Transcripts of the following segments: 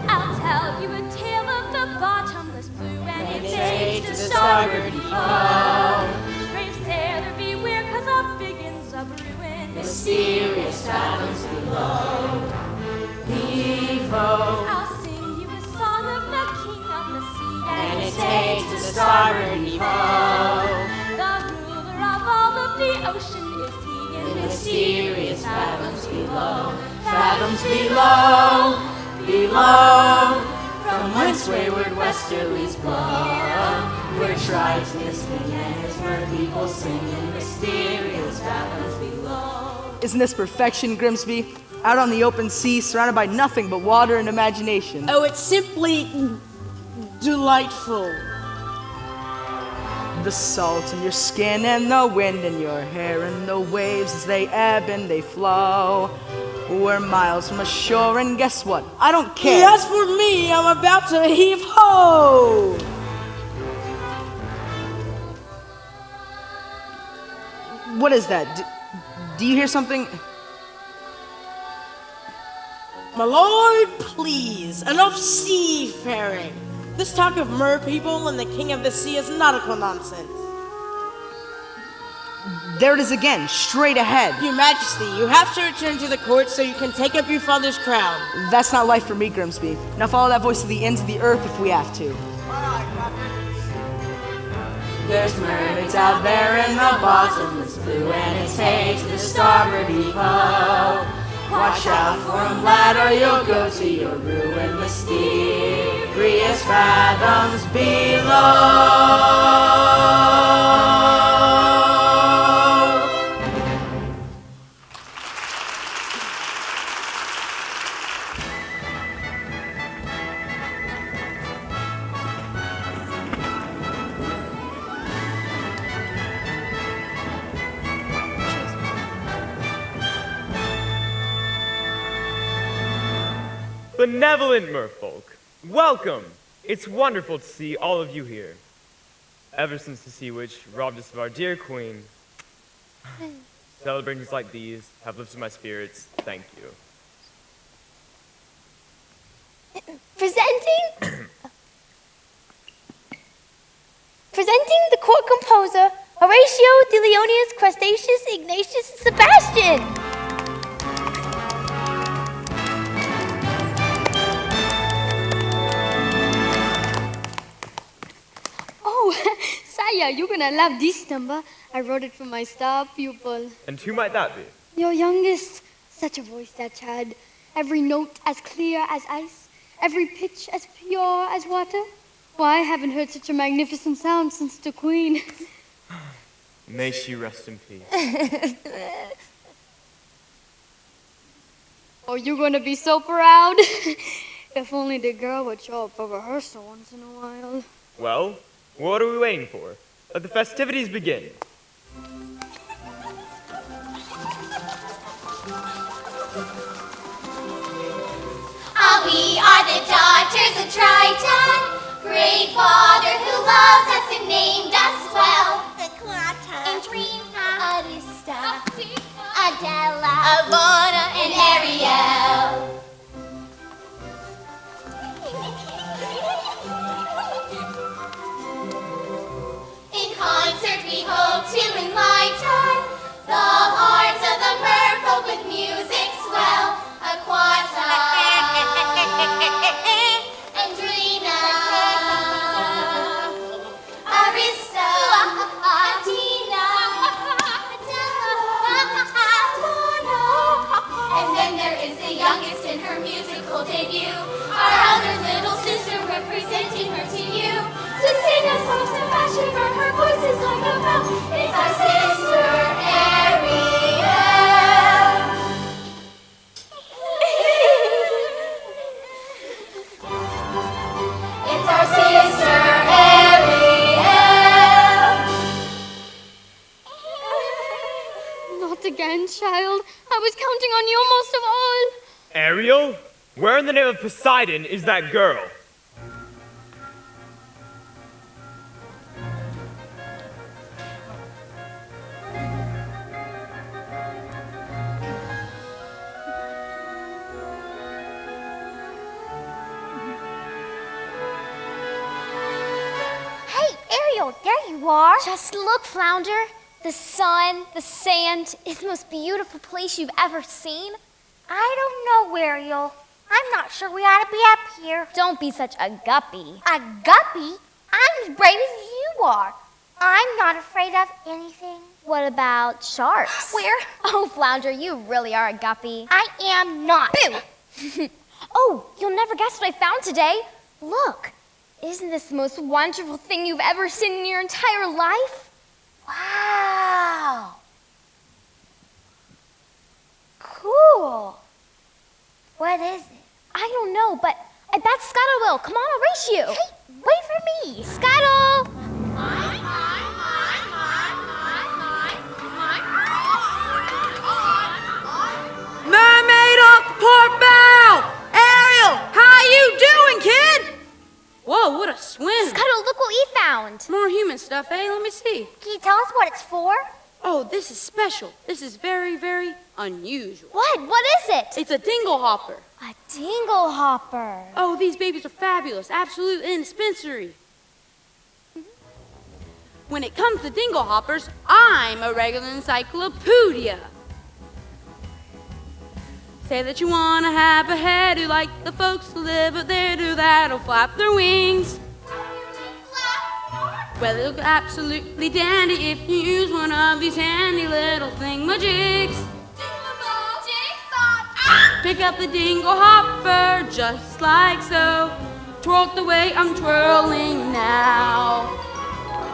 I'll tell you a tale of the bottomless blue and its age to starboard foe. Brave sailor, beware, 'cause up begins a brewing. Mysterious fathoms below. I'll sing you a song of the king of the sea and its age to starboard foe. The ruler of all of the ocean is he in mysterious fathoms below. Fathoms below, below, from whence wayward westerlies blow, where tribes listening and his mer people sing in mysterious fathoms below. Isn't this perfection, Grimsby? Out on the open sea, surrounded by nothing but water and imagination. Oh, it's simply delightful. The salt in your skin and the wind in your hair and the waves as they ebb and they flow. We're miles from ashore and guess what? I don't care. As for me, I'm about to heave ho! What is that? Do you hear something? My lord, please, enough seafaring. This talk of mer people and the king of the sea is nautical nonsense. There it is again, straight ahead. Your Majesty, you have to return to the court so you can take up your father's crown. That's not life for me, Grimsby. Now follow that voice to the ends of the earth if we have to. There's mermaids out there in the bottomless blue and its age to starboard foe. Watch out for 'em, lad, or you'll go to your ruin. Mysterious fathoms below. Benevolent merfolk, welcome! It's wonderful to see all of you here. Ever since the sea witch robbed us of our dear queen, celebrations like these have lifted my spirits. Thank you. Presenting the court composer, Horatio, Deleonius, Crustaceus, Ignatius, and Sebastian. Oh, Saya, you're gonna love this number. I wrote it for my star pupil. And who might that be? Your youngest. Such a voice that had. Every note as clear as ice. Every pitch as pure as water. Why, I haven't heard such a magnificent sound since the Queen. May she rest in peace. Oh, you're gonna be so proud. If only the girl would show up for rehearsal once in a while. Well, what are we waiting for? Let the festivities begin. We are the daughters of Triton, great Father who loves us and named us well. Andrina, Arista, Adela, Ivana, and Ariel. In concert we hope to enlighten the hearts of the merfolk with music swell. Aquata, Andrina, Arista, Atina, Adela, and then there is the youngest in her musical debut, our elder little sister representing her to you. To sing us songs of passion, for her voice is like a bell. It's our sister Ariel. It's our sister Ariel. Not again, child. I was counting on you most of all. Ariel? Where in the name of Poseidon is that girl? you are? Just look, Flounder. The sun, the sand is the most beautiful place you've ever seen. I don't know, Ariel. I'm not sure we ought to be up here. Don't be such a guppy. A guppy? I'm as brave as you are. I'm not afraid of anything. What about sharks? Where? Oh, Flounder, you really are a guppy. I am not. Boo! Oh, you'll never guess what I found today. Look, isn't this the most wonderful thing you've ever seen in your entire life? Wow. Cool. What is it? I don't know, but I bet Scuttle will. Come on, I'll race you. Hey, wait for me. Scuttle! Mermaid off the port bow! Ariel, how you doing, kid? Whoa, what a swim. Scuttle, look what we found. More human stuff, eh? Let me see. Can you tell us what it's for? Oh, this is special. This is very, very unusual. What? What is it? It's a dingle hopper. A dingle hopper. Oh, these babies are fabulous. Absolutely indispensary. When it comes to dingle hoppers, I'm a regular encyclopedia. Say that you want to have a hairdo like the folks who live up there do that'll flap their wings. Well, they look absolutely dandy if you use one of these handy little thingamajigs. Pick up the dingle hopper just like so. Twirl it the way I'm twirling now.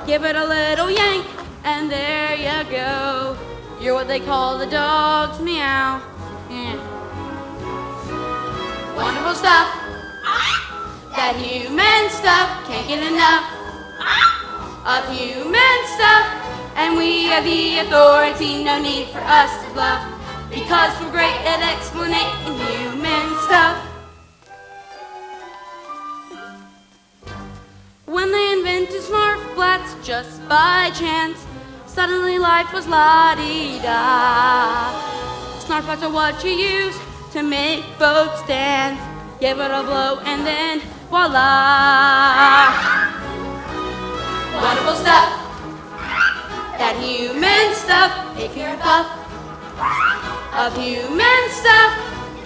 Give it a little yank, and there you go. You're what they call the dog's meow. Yeah. Wonderful stuff. That human stuff, can't get enough of human stuff. And we are the authority, no need for us to bluff, because we're great at explaining human stuff. When they invented smart flats just by chance, suddenly life was la-dee-da. Smart flats are what you use to make folks dance. Give it a blow and then voila. Wonderful stuff. That human stuff. Take your buff of human stuff.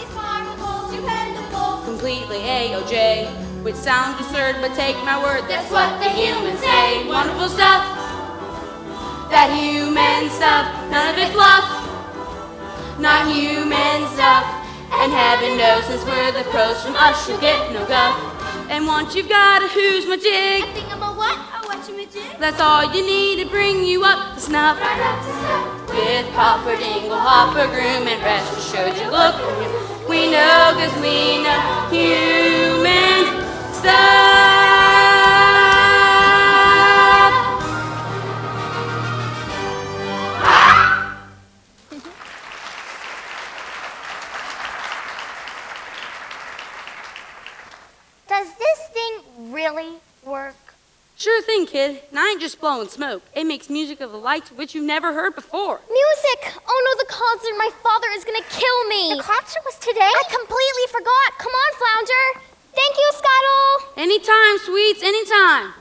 It's marvelous, dependable. Completely A-O-J. Which sounds absurd, but take my word, that's what the humans say. Wonderful stuff. That human stuff. None of it fluff. Not human stuff. And heaven knows since we're the pros, from us you'll get no guff. And once you've got a who's my jig, Think about what? Oh, what you jig? that's all you need to bring you up to snuff. Right up to stuff. With proper dingle hopper groom and rest assured you look. We know 'cause we know human stuff. Does this thing really work? Sure thing, kid. And I ain't just blowing smoke. It makes music of the likes of which you've never heard before. Music! Oh no, the concert! My father is gonna kill me! The concert was today? I completely forgot! Come on, Flounder! Thank you, Scuttle! Anytime, sweets, anytime.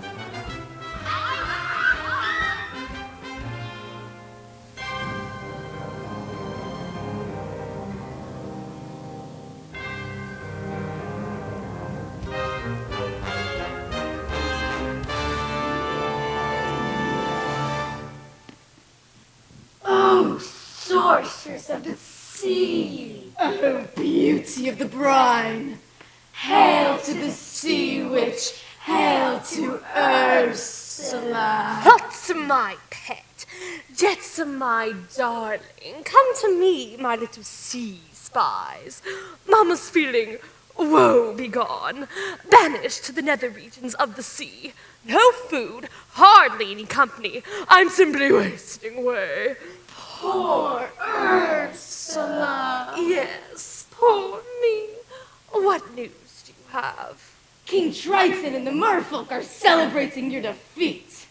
Oh, sorceress of the sea! Oh, beauty of the brine! Hail to the sea witch! Hail to Ursula! Hot, my pet. Jetsam, my darling. Come to me, my little sea spies. Mama's feeling woe begone, banished to the nether regions of the sea. No food, hardly any company. I'm simply wasting away. Poor Ursula! Yes, poor me. What news do you have? King Triton and the merfolk are celebrating your defeat.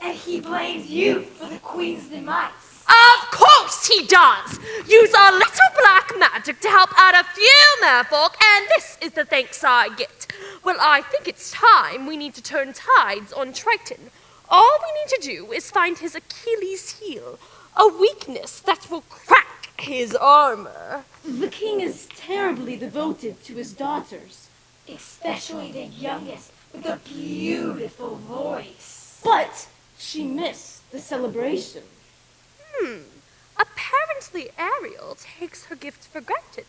And he blames you for the queen's demise. Of course he does! Use a little black magic to help out a few merfolk, and this is the thanks I get. Well, I think it's time we need to turn tides on Triton. All we need to do is find his Achilles heel, a weakness that will crack his armor. The king is terribly devoted to his daughters, especially the youngest with a beautiful voice. But she missed the celebration. Apparently Ariel takes her gift for granted,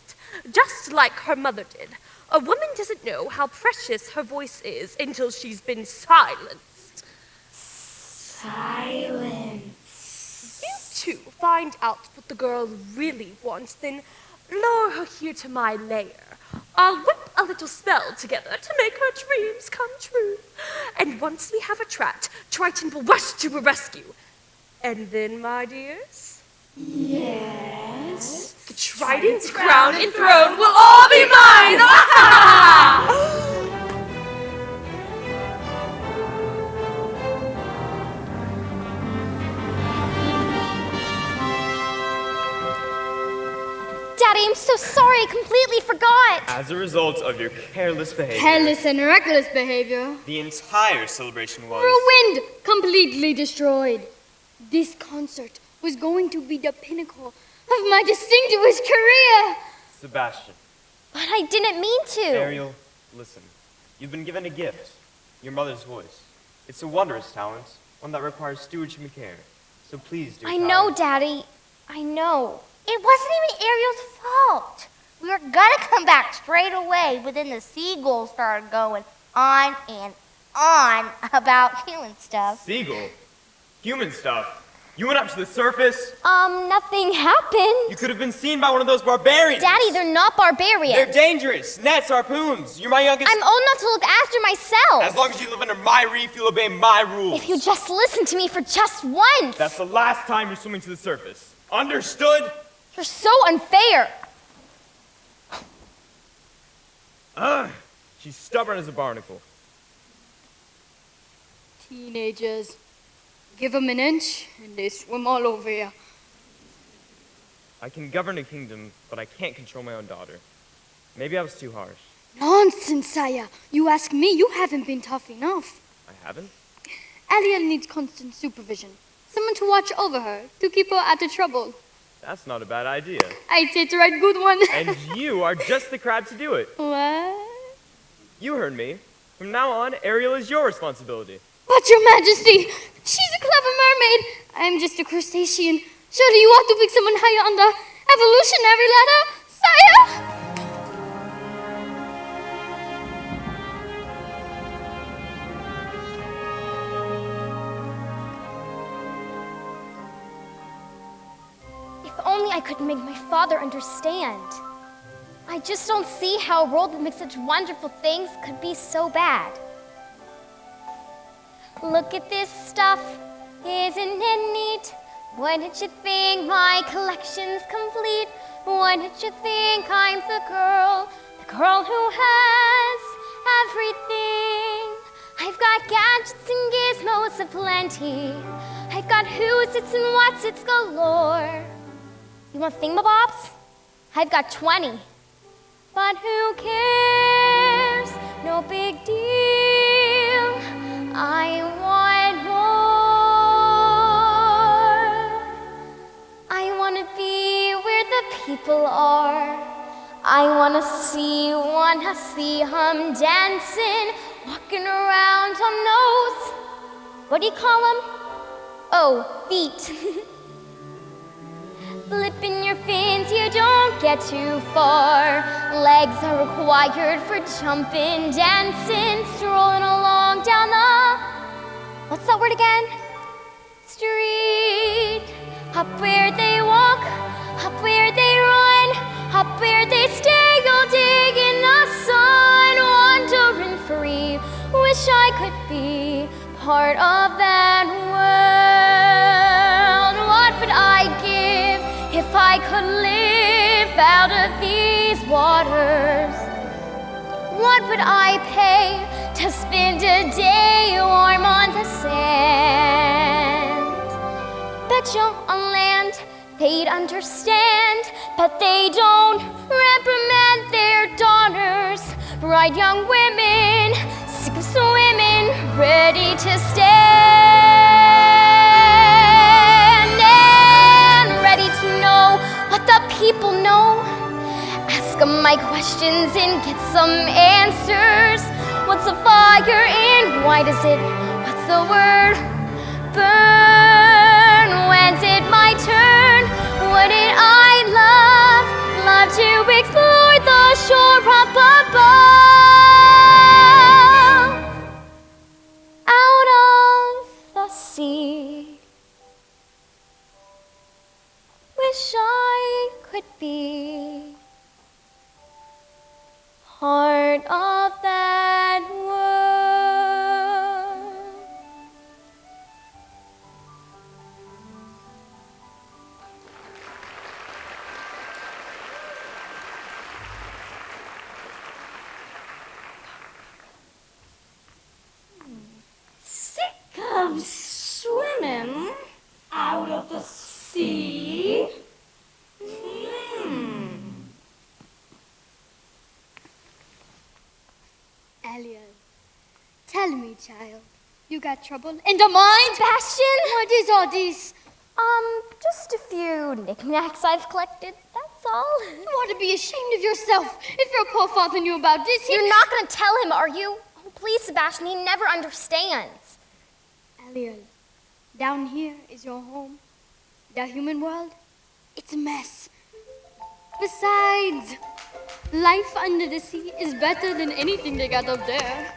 just like her mother did. A woman doesn't know how precious her voice is until she's been silenced. Silence. You two find out what the girl really wants, then lure her here to my lair. I'll whip a little spell together to make her dreams come true. And once we have a trap, Triton will rush to her rescue. And then, my dears, Yes. the trident, crown, and throne will all be mine! Daddy, I'm so sorry. I completely forgot. As a result of your careless behavior, Careless and reckless behavior. the entire celebration was... Ruined, completely destroyed. This concert was going to be the pinnacle of my distinguished career. Sebastian, But I didn't mean to. Ariel, listen. You've been given a gift, your mother's voice. It's a wondrous talent, one that requires stewardship and care. So please, dear I child, know, Daddy. I know. It wasn't even Ariel's fault. We were gonna come back straight away, but then the seagulls started going on and on about human stuff. Seagull, human stuff. You went up to the surface. Nothing happened. You could have been seen by one of those barbarians. Daddy, they're not barbarians. They're dangerous. Nets, harpoons. You're my youngest. I'm old enough to look after myself. As long as you live under my reef, you'll obey my rules. If you just listen to me for just once. That's the last time you're swimming to the surface. Understood? You're so unfair. She's stubborn as a barnacle. Teenagers. Give them an inch, and they swim all over you. I can govern a kingdom, but I can't control my own daughter. Maybe I was too harsh. Nonsense, Saya. You ask me, you haven't been tough enough. I haven't? Ariel needs constant supervision. Someone to watch over her, to keep her out of trouble. That's not a bad idea. I'd say it's a right good one. And you are just the crab to do it. What? You heard me. From now on, Ariel is your responsibility. But your majesty, she's a clever mermaid. I'm just a crustacean. Surely you ought to pick someone higher on the evolutionary ladder, Saya? If only I could make my father understand. I just don't see how a world that makes such wonderful things could be so bad. Look at this stuff, isn't it neat? Wouldn't you think my collection's complete? Wouldn't you think I'm the girl who has everything? I've got gadgets and gizmos aplenty. I've got who's its and what's its galore. You want thingamabobs? I've got 20. But who cares? No big deal. I want more. I want to be where the people are. I want to see them dancing, walking around on those, what do you call them? Oh, feet. Flipping your fins, you don't get too far. Legs are required for jumping, dancing, strolling along down the, what's that word again? Street. Up where they walk, up where they run, up where they stay all day in the sun, wandering free. Wish I could be part of that world. What would I give if I could live out of these waters? What would I pay to spend a day warm on the sand? Bet you on land they'd understand, but they don't reprimand their daughters. Bright young women, sick of swimming, ready to stand. questions and get some answers. What's a fire and why does it, what's the word? Burn. When's it my turn? Wouldn't I love to explore the shore up above? Out of the sea. Wish I could be part of that world. Sick of swimming out of the sea. Eliel, tell me, child, you got trouble in the mind? Sebastian? What is all this? Just a few knickknacks I've collected, that's all. You ought to be ashamed of yourself. If your poor father knew about this, You're not gonna tell him, are you? Oh, please, Sebastian, he never understands. Eliel, down here is your home. The human world, it's a mess. Besides, life under the sea is better than anything they got up there.